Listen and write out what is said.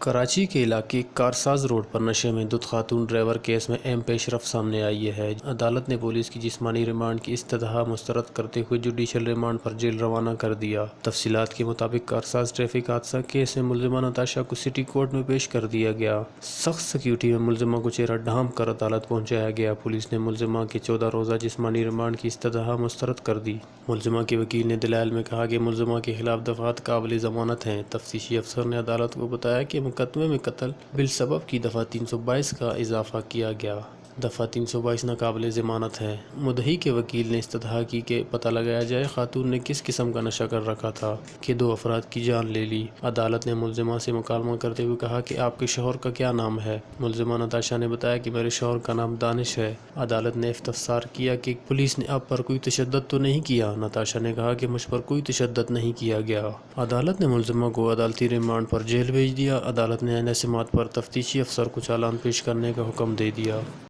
کراچی کے علاقے کارساز روڈ پر نشے میں دھت خاتون ڈرائیور کیس میں اہم پیش رفت سامنے آئی ہے۔ عدالت نے پولیس کی جسمانی ریمانڈ کی استدعا مسترد کرتے ہوئے جوڈیشل ریمانڈ پر جیل روانہ کر دیا۔ تفصیلات کے مطابق کارساز ٹریفک حادثہ کیس میں ملزمہ نتاشا کو سٹی کورٹ میں پیش کر دیا گیا۔ سخت سیکیورٹی میں ملزمہ کو چہرہ ڈھانپ کر عدالت پہنچایا گیا۔ پولیس نے ملزمہ کے 14 روزہ جسمانی ریمانڈ کی استدعا مسترد کر دی۔ ملزمہ کے وکیل نے دلائل میں کہا کہ ملزمہ کے خلاف دفعات قابل ضمانت ہیں۔ تفتیشی افسر نے عدالت کو بتایا کہ مقدمے میں قتل بالسبب کی دفعہ 322 کا اضافہ کیا گیا۔ دفعہ 322 ناقابل ضمانت ہے۔ مدعی کے وکیل نے استدعا کی کہ پتہ لگایا جائے خاتون نے کس قسم کا نشہ کر رکھا تھا کہ 2 افراد کی جان لے لی۔ عدالت نے ملزمہ سے مکالمہ کرتے ہوئے کہا کہ آپ کے شوہر کا کیا نام ہے؟ ملزمہ نتاشا نے بتایا کہ میرے شوہر کا نام دانش ہے۔ عدالت نے استفسار کیا کہ پولیس نے آپ پر کوئی تشدد تو نہیں کیا؟ نتاشا نے کہا کہ مجھ پر کوئی تشدد نہیں کیا گیا۔ عدالت نے ملزمہ کو عدالتی ریمانڈ پر جیل بھیج دیا۔ عدالت نے عین سماعت پر تفتیشی افسر کو چالان پیش کرنے کا حکم دے دیا۔